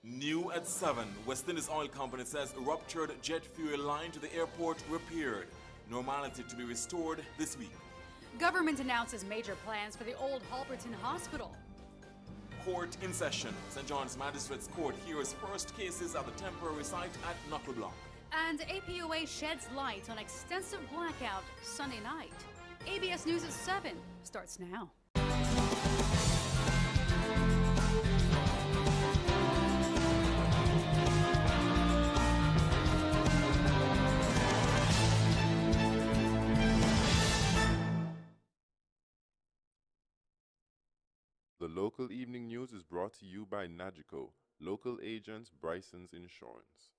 New at 7, West Indies Oil Company says ruptured jet fuel line to the airport repaired. Normality to be restored this week. Government announces major plans for the old Halberton Hospital. Court in session. St. John's Magistrates Court hears first cases at the temporary site at Knuckle Block. And APOA sheds light on extensive blackout Sunday night. ABS News at 7 starts now. The local evening news is brought to you by Nagico, local agents Bryson's Insurance.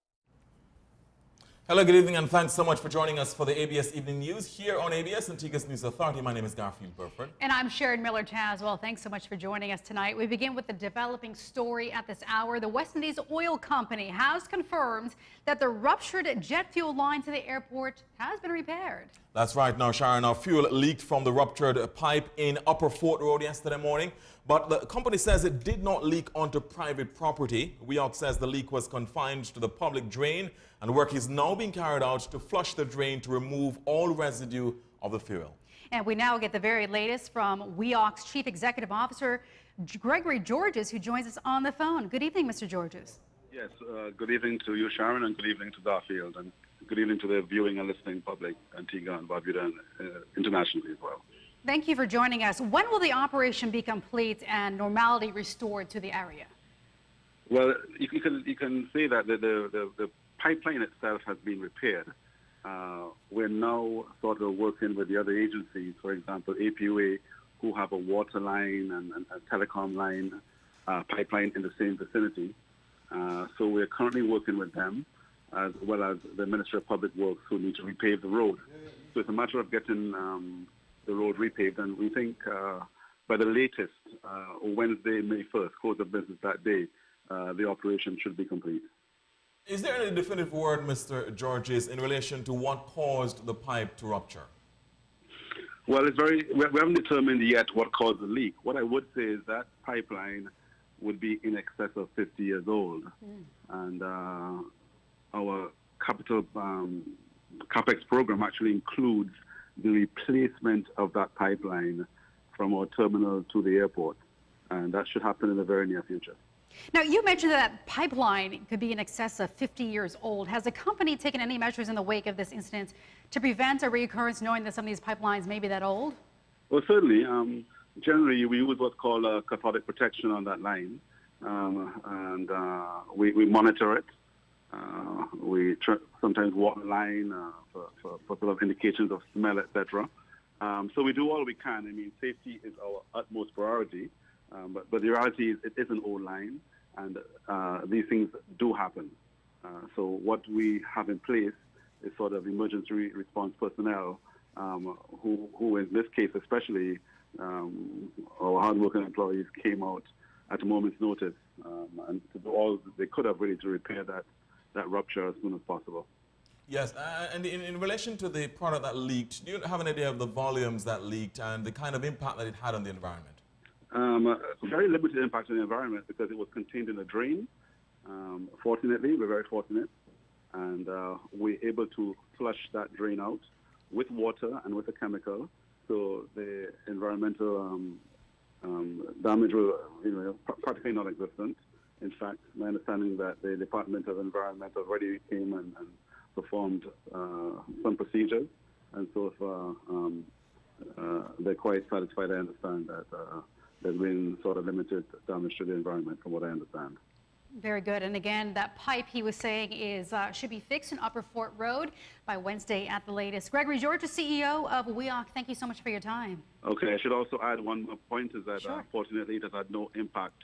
Hello, good evening, and thanks so much for joining us for the ABS Evening News here on ABS Antigua's News Authority. My name is Garfield Burford. And I'm Sharon Miller Tazwell. Thanks so much for joining us tonight. We begin with the developing story at this hour. The West Indies Oil Company has confirmed that the ruptured jet fuel line to the airport has been repaired. That's right now, Sharon. Our fuel leaked from the ruptured pipe in Upper Fort Road yesterday morning, but the company says it did not leak onto private property. WEOC says the leak was confined to the public drain, and work is now being carried out to flush the drain to remove all residue of the fuel. And we now get the very latest from WEOC's Chief Executive Officer, Gregory Georges, who joins us on the phone. Good evening, Mr. Georges. Yes, good evening to you, Sharon, and good evening to Garfield, and good evening to the viewing and listening public, Antigua and Barbuda, and internationally as well. Thank you for joining us. When will the operation be complete and normality restored to the area? Well, you can say that the pipeline itself has been repaired. We're now sort of working with the other agencies, for example, APOA, who have a water line and a telecom line pipeline in the same vicinity. So we're currently working with them, as well as the Ministry of Public Works, who need to repave the road. So it's a matter of getting the road repaved, and we think by the latest, Wednesday, May 1st, close of business that day, the operation should be complete. Is there any definitive word, Mr. Georges, in relation to what caused the pipe to rupture? Well, we haven't determined yet what caused the leak. What I would say is that pipeline would be in excess of 50 years old. And our capital CapEx program actually includes the replacement of that pipeline from our terminal to the airport. And that should happen in the very near future. Now, you mentioned that pipeline could be in excess of 50 years old. Has the company taken any measures in the wake of this incident to prevent a reoccurrence, knowing that some of these pipelines may be that old? Well, certainly. Generally, we use what's called cathodic protection on that line, and we monitor it. We sometimes walk the line for sort of indications of smell, etc. So we do all we can. I mean, safety is our utmost priority. But the reality is it is an old line, and these things do happen. So what we have in place is sort of emergency response personnel who in this case especially, our hardworking employees came out at a moment's notice and to do all they could have really to repair that rupture as soon as possible. Yes, and in relation to the product that leaked, do you have an idea of the volumes that leaked and the kind of impact that it had on the environment? Very limited impact on the environment because it was contained in a drain. Fortunately, we're very fortunate, and we're able to flush that drain out with water and with a chemical, so the environmental damage will, practically non-existent. In fact, my understanding is that the Department of Environment already came and performed some procedures, and so far they're quite satisfied. I understand that there's been sort of limited damage to the environment, from what I understand. Very good. And again, that pipe, he was saying, should be fixed in Upper Fort Road by Wednesday at the latest. Gregory Georges, CEO of WEOC, thank you so much for your time. Okay, I should also add one more point, is that Sure. Fortunately it has had no impact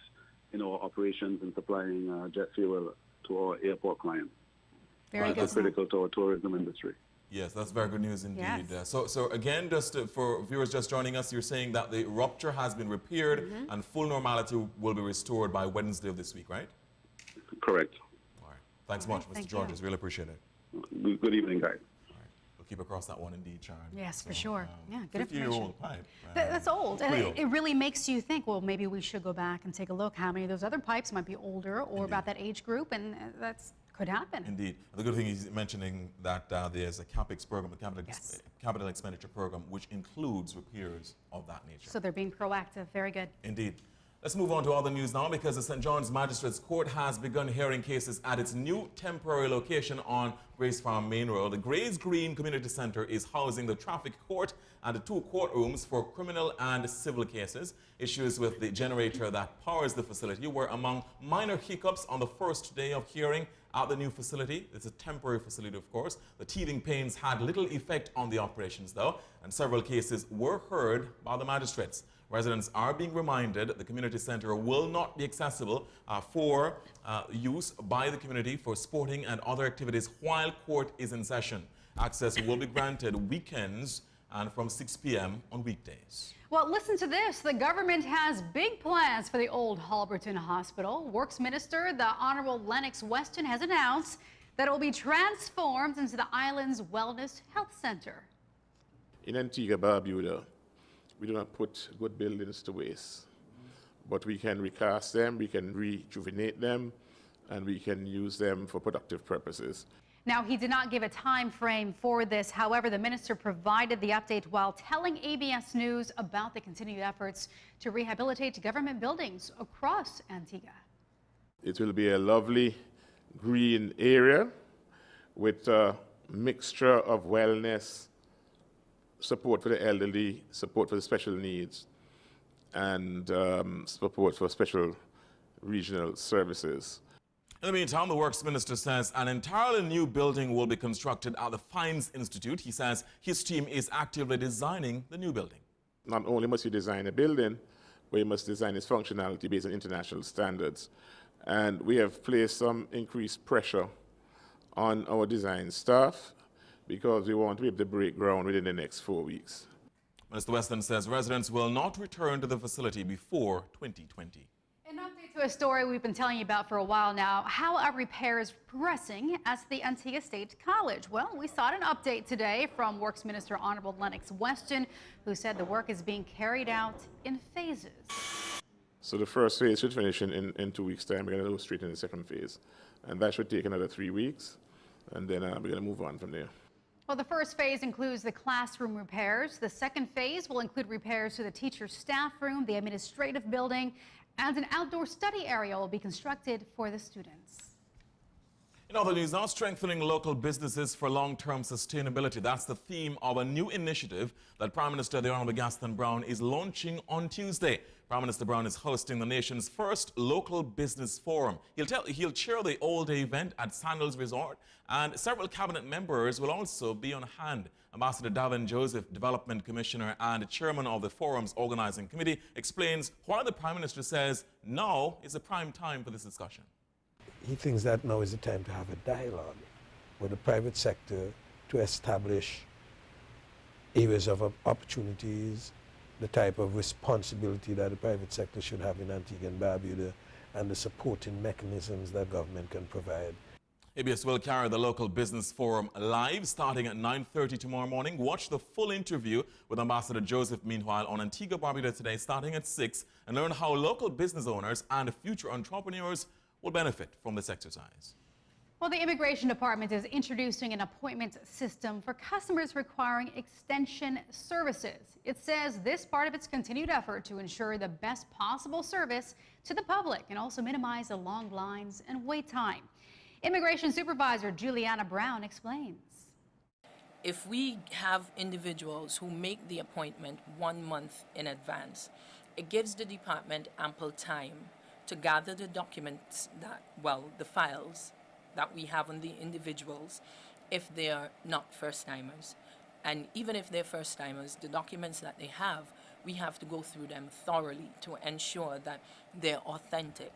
in our operations in supplying jet fuel to our airport clients. Very good. That's critical to our tourism industry. Yes, that's very good news indeed. Yes. So again, just for viewers just joining us, you're saying that the rupture has been repaired and full normality will be restored by Wednesday of this week, right? Correct. All right. Thanks much, Mr. Thank Georges. you. Really appreciate it. Good evening, guys. All right. keep across that one indeed, Sharon. Yes, for sure. Yeah, good 50-year-old pipe. That's old, and real. it really makes you think, well, maybe we should go back and take a look how many of those other pipes might be older or about that age group, and that's could happen. Indeed. The good thing is mentioning that there's a CapEx program, a capital expenditure program, which includes repairs of that nature. So they're being proactive. Very good. Indeed. Let's move on to other news now, because the St. John's Magistrates Court has begun hearing cases at its new temporary location on Grace Farm Main Road. The Grays Green Community Center is housing the traffic court and the 2 courtrooms for criminal and civil cases. Issues with the generator that powers the facility were among minor hiccups on the first day of hearing at the new facility. It's a temporary facility, of course. The teething pains had little effect on the operations, though, and several cases were heard by the magistrates. Residents are being reminded the community center will not be accessible for use by the community for sporting and other activities while court is in session. Access will be granted weekends and from 6 p.m. on weekdays. Well, listen to this. The government has big plans for the old Halberton Hospital. Works Minister, the Honorable Lennox Weston, has announced that it will be transformed into the island's Wellness Health Center. In Antigua-Barbuda, we do not put good buildings to waste, but we can recast them, we can rejuvenate them, and we can use them for productive purposes. Now, he did not give a time frame for this. However, the minister provided the update while telling ABS News about the continued efforts to rehabilitate government buildings across Antigua. It will be a lovely green area with a mixture of wellness, support for the elderly, support for the special needs, and support for special regional services. In the meantime, the Works Minister says an entirely new building will be constructed at the Fines Institute. He says his team is actively designing the new building. Not only must you design a building, but you must design its functionality based on international standards. And we have placed some increased pressure on our design staff because we want to be able to break ground within the next 4 weeks. Minister Weston says residents will not return to the facility before 2020. An update to a story we've been telling you about for a while now. How are repairs progressing at the Antigua State College? Well, we saw an update today from Works Minister Honorable Lennox Weston, who said the work is being carried out in phases. So the first phase should finish in 2 weeks' time. We're going to go straight in the second phase. And that should take another 3 weeks. And then we're going to move on from there. Well, the first phase includes the classroom repairs. The second phase will include repairs to the teacher's staff room, the administrative building, and an outdoor study area will be constructed for the students. In other news now, strengthening local businesses for long-term sustainability. That's the theme of a new initiative that Prime Minister the Honorable Gaston Brown is launching on Tuesday. Prime Minister Brown is hosting the nation's first local business forum. He'll chair the all-day event at Sandals Resort, and several cabinet members will also be on hand. Ambassador Davin Joseph, Development Commissioner and Chairman of the forum's organizing committee, explains why the Prime Minister says now is a prime time for this discussion. He thinks that now is the time to have a dialogue with the private sector to establish areas of opportunities, the type of responsibility that the private sector should have in Antigua and Barbuda, and the supporting mechanisms that government can provide. ABS will carry the local business forum live starting at 9:30 tomorrow morning. Watch the full interview with Ambassador Joseph meanwhile on Antigua Barbuda today starting at 6 and learn how local business owners and future entrepreneurs will benefit from this exercise. Well, the Immigration Department is introducing an appointment system for customers requiring extension services. It says this part of its continued effort to ensure the best possible service to the public and also minimize the long lines and wait time. Immigration Supervisor Juliana Brown explains. If we have individuals who make the appointment 1 month in advance, it gives the department ample time to gather the documents the files that we have on the individuals if they are not first-timers. And even if they're first-timers, the documents that they have, we have to go through them thoroughly to ensure that they're authentic.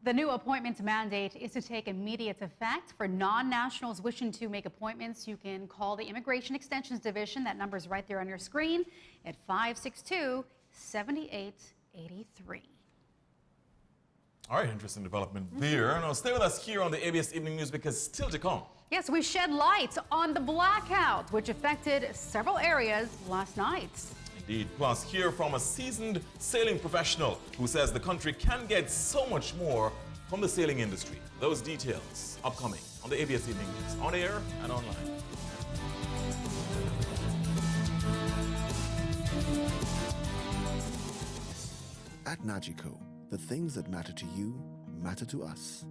The new appointment mandate is to take immediate effect. For non-nationals wishing to make appointments, you can call the Immigration Extensions Division. That number is right there on your screen at 562-7883. All right, interesting development there. Now stay with us here on the ABS Evening News because still to come. Yes, we shed light on the blackout, which affected several areas last night. Indeed. Plus, hear from a seasoned sailing professional who says the country can get so much more from the sailing industry. Those details upcoming on the ABS Evening News, on air and online. At Nagico, the things that matter to you matter to us.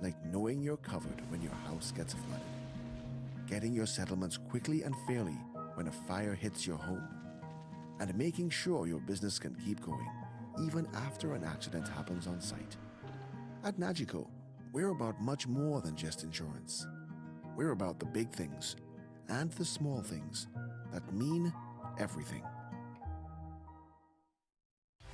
Like knowing you're covered when your house gets flooded, getting your settlements quickly and fairly when a fire hits your home, and making sure your business can keep going even after an accident happens on site. At Nagico, we're about much more than just insurance. We're about the big things and the small things that mean everything.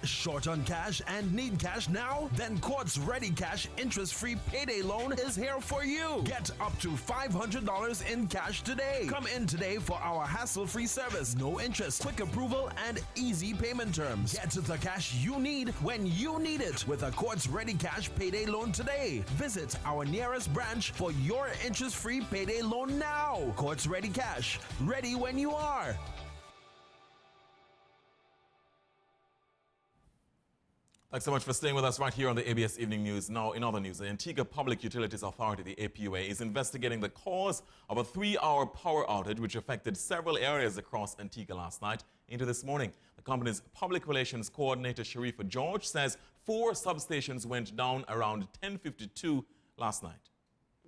Short on cash and need cash now? Then Quartz Ready Cash interest-free payday loan is here for you. Get up to $500 in cash today. Come in today for our hassle-free service. No interest, quick approval, and easy payment terms. Get the cash you need when you need it with a Quartz Ready Cash payday loan today. Visit our nearest branch for your interest-free payday loan now. Quartz Ready Cash, ready when you are. Thanks so much for staying with us right here on the ABS Evening News. Now, in other news, the Antigua Public Utilities Authority, the APUA, is investigating the cause of a 3-hour power outage which affected several areas across Antigua last night into this morning. The company's public relations coordinator, Sharifa George, says 4 substations went down around 10:52 last night.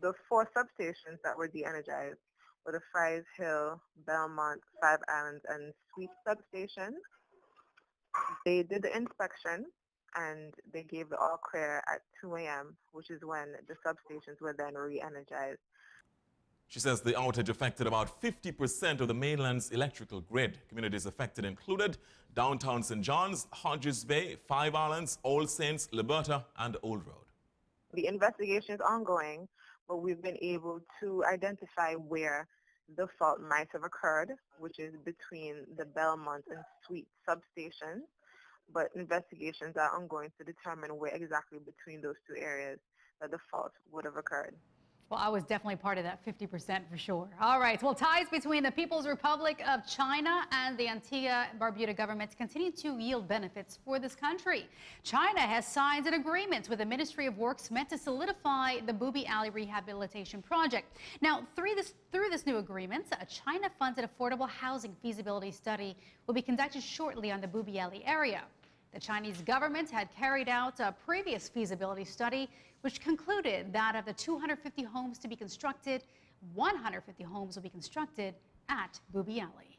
The 4 substations that were de-energized were the Fries Hill, Belmont, 5 Islands, and Sweet substations. They did the inspection and they gave the all clear at 2 a.m., which is when the substations were then re-energized. She says the outage affected about 50% of the mainland's electrical grid. Communities affected included downtown St. John's, Hodges Bay, 5 Islands, Old Saints, Liberta, and Old Road. The investigation is ongoing, but we've been able to identify where the fault might have occurred, which is between the Belmont and Sweet substations. But investigations are ongoing to determine where exactly between those 2 areas that the fault would have occurred. Well, I was definitely part of that 50% for sure. All right. Well, ties between the People's Republic of China and the Antigua and Barbuda governments continue to yield benefits for this country. China has signed an agreement with the Ministry of Works meant to solidify the Booby Alley rehabilitation project. Now, through this new agreement, a China-funded affordable housing feasibility study will be conducted shortly on the Booby Alley area. The Chinese government had carried out a previous feasibility study which concluded that of the 250 homes to be constructed, 150 homes will be constructed at Booby Alley.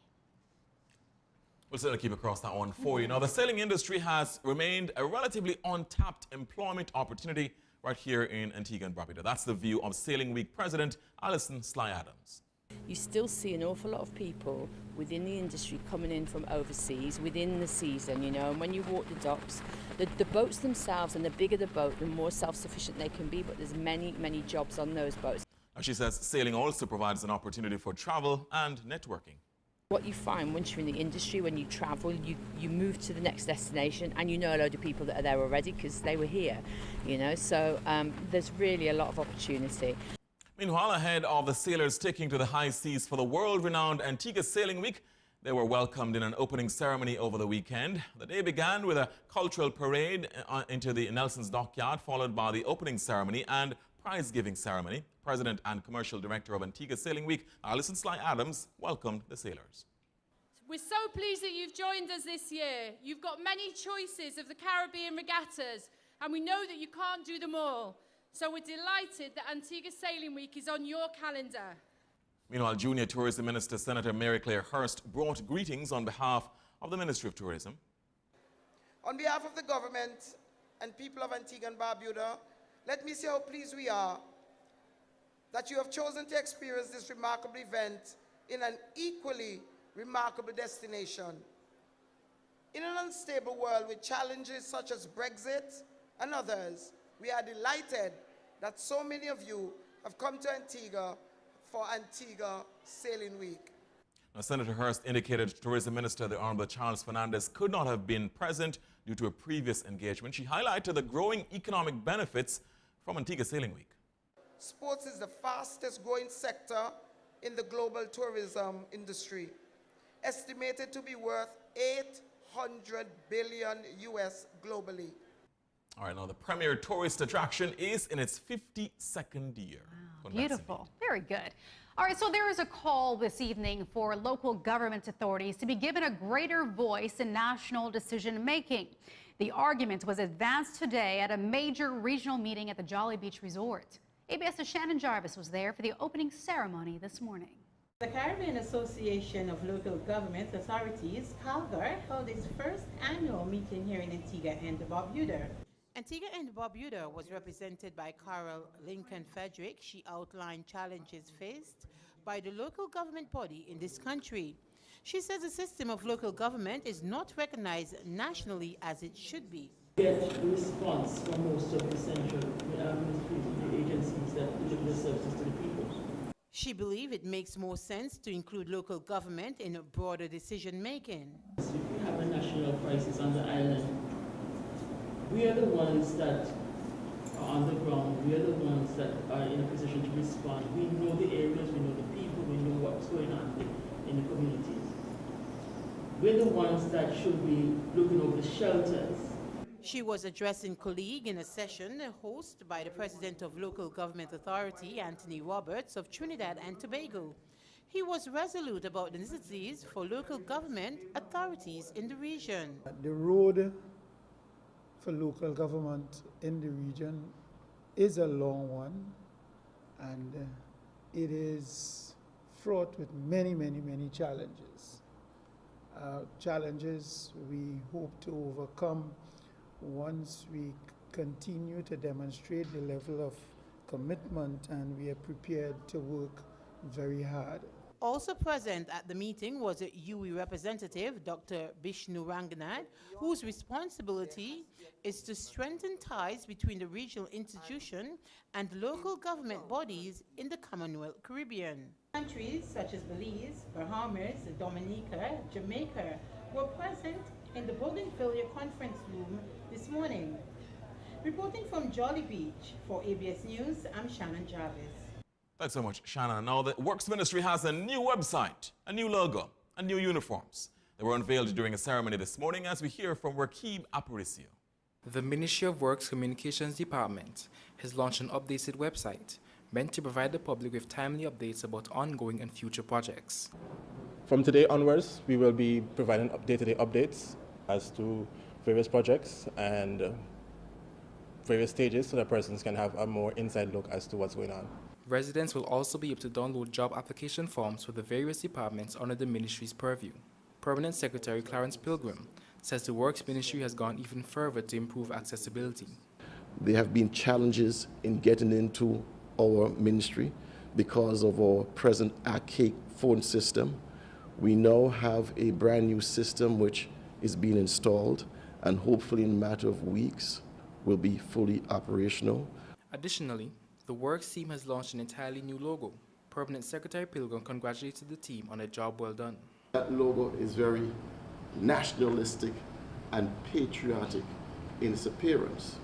We'll certainly keep across that one for you. Now, the sailing industry has remained a relatively untapped employment opportunity right here in Antigua and Barbuda. That's the view of Sailing Week President Alison Sly Adams. You still see an awful lot of people within the industry coming in from overseas within the season, you know, and when you walk the docks, the boats themselves, and the bigger the boat, the more self-sufficient they can be, but there's many, many jobs on those boats. Now, she says sailing also provides an opportunity for travel and networking. What you find once you're in the industry, when you travel, you move to the next destination and you know a load of people that are there already because they were here, you know, so there's really a lot of opportunity. Meanwhile, ahead of the sailors taking to the high seas for the world-renowned Antigua Sailing Week, they were welcomed in an opening ceremony over the weekend. The day began with a cultural parade into the Nelson's Dockyard, followed by the opening ceremony and prize-giving ceremony. President and Commercial Director of Antigua Sailing Week, Alison Sly Adams, welcomed the sailors. We're so pleased that you've joined us this year. You've got many choices of the Caribbean regattas, and we know that you can't do them all. So we're delighted that Antigua Sailing Week is on your calendar. Meanwhile, Junior Tourism Minister Senator Mary Claire Hurst brought greetings on behalf of the Ministry of Tourism. On behalf of the government and people of Antigua and Barbuda, let me say how pleased we are that you have chosen to experience this remarkable event in an equally remarkable destination. In an unstable world with challenges such as Brexit and others, we are delighted that so many of you have come to Antigua for Antigua Sailing Week. Now, Senator Hurst indicated Tourism Minister, the Honorable Charles Fernandez, could not have been present due to a previous engagement. She highlighted the growing economic benefits from Antigua Sailing Week. sports is the fastest growing sector in the global tourism industry, estimated to be worth 800 billion US globally. All right, now the premier tourist attraction is in its 52nd year. Wow, beautiful. Very good. All right, so there is a call this evening for local government authorities to be given a greater voice in national decision making. The argument was advanced today at a major regional meeting at the Jolly Beach Resort. ABS's Shannon Jarvis was there for the opening ceremony this morning. The Caribbean Association of Local Government Authorities, CALGAR, held its first annual meeting here in Antigua and Barbuda. Antigua and Barbuda was represented by Carol Lincoln Frederick. She outlined challenges faced by the local government body in this country. She says the system of local government is not recognized nationally as it should be. Get response from most of the central administrative agencies that deliver services to the people. She believes it makes more sense to include local government in a broader decision making. If we have a national crisis on the island, we are the ones that are on the ground. We are the ones that are in a position to respond. We know the areas, we know the people, we know what's going on in the communities. We're the ones that should be looking over the shelters. She was addressing colleagues in a session hosted by the President of Local Government Authority, Anthony Roberts of Trinidad and Tobago. He was resolute about the necessities for local government authorities in the region. The road for local government in the region is a long one, and it is fraught with many challenges. Challenges we hope to overcome once we continue to demonstrate the level of commitment, and we are prepared to work very hard. Also present at the meeting was a UE representative, Dr. Bishnu Ranganathan, whose responsibility is to strengthen ties between the regional institution and local government bodies in the Commonwealth Caribbean. Countries such as Belize, Bahamas, Dominica, Jamaica were present in the Bougainvillea conference room this morning. Reporting from Jolly Beach for ABS News, I'm Shannon Jarvis. Thanks so much, Shannon. Now, the Works Ministry has a new website, a new logo, and new uniforms. They were unveiled during a ceremony this morning, as we hear from Rakib Aparicio. The Ministry of Works Communications Department has launched an updated website meant to provide the public with timely updates about ongoing and future projects. From today onwards, we will be providing day-to-day updates as to various projects and various stages so that persons can have a more inside look as to what's going on. Residents will also be able to download job application forms for the various departments under the ministry's purview. Permanent Secretary Clarence Pilgrim says the Works Ministry has gone even further to improve accessibility. There have been challenges in getting into our ministry because of our present archaic phone system. We now have a brand new system which is being installed, and hopefully in a matter of weeks will be fully operational. Additionally, the Works team has launched an entirely new logo. Permanent Secretary Pilgrim congratulated the team on a job well done. That logo is very nationalistic and patriotic in its appearance.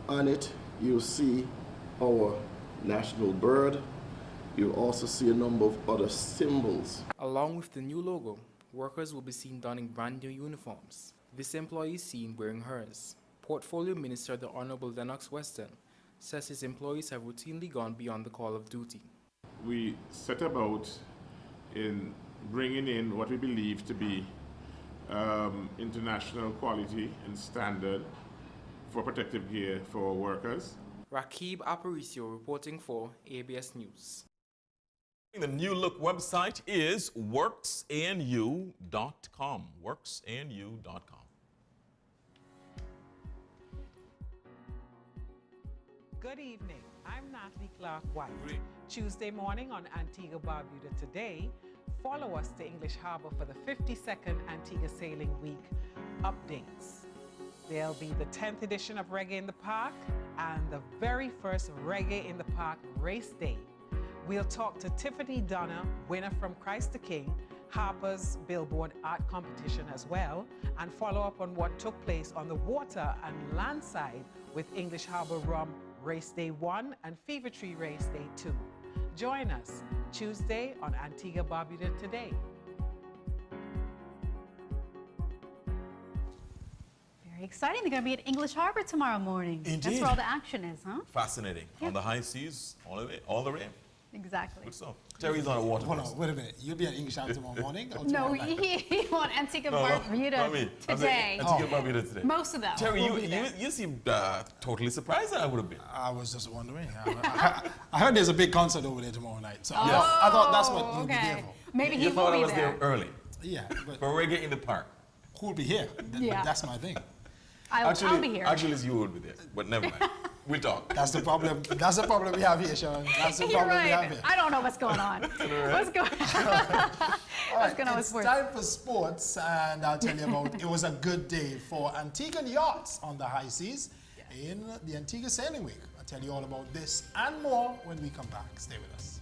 On it, you'll see our national bird. You'll also see a number of other symbols. Along with the new logo, workers will be seen donning brand new uniforms. This employee is seen wearing hers. Portfolio Minister the Honorable Lennox Weston says his employees have routinely gone beyond the call of duty. We set about in bringing in what we believe to be international quality and standard for protective gear for workers. Rakib Aparicio reporting for ABS News. The new look website is worksanu.com. Worksanu.com. Good evening. I'm Natalie Clark White. Tuesday morning on Antigua Barbuda Today, follow us to English Harbor for the 52nd Antigua Sailing Week updates. There'll be the 10th edition of Reggae in the Park and the very first Reggae in the Park race day. We'll talk to Tiffany Donner, winner from Christ the King, Harper's Billboard Art Competition as well, and follow up on what took place on the water and land side with English Harbor Rum Race Day 1 and Fever Tree Race Day 2. Join us Tuesday on Antigua Barbuda Today. Very exciting. They're going to be at English Harbor tomorrow morning. That's Indeed. where all the action is, huh? Fascinating. Yeah. On the high seas, all the way. Exactly. Good stuff. Terry's on a water. Hold on, wait a minute. You'll be at English Harbor tomorrow morning? Or No, tomorrow night? he on Antigua Barbuda not me. I'm saying today. Antigua Barbuda today. Most of them. Terry, will be there. you seemed totally surprised that I would have been. I was just wondering. I heard there's a big concert over there tomorrow night. So Oh, I thought that's what you'll be okay. there for. Maybe he You will thought I be was there early. Yeah. But For reggae in the park. who'll be here? Yeah. That's my thing. I'll be here. Actually, you would be there, but never mind. We'll talk. That's the problem. That's the problem we have here, Sean. That's the You're problem we have right. here. I don't know what's going on. What's going on? All right, going on with it's sports? time for sports, and I'll tell you about it was a good day for Antiguan yachts on the high seas in the Antigua Sailing Week. I'll tell you all about this and more when we come back. Stay with us.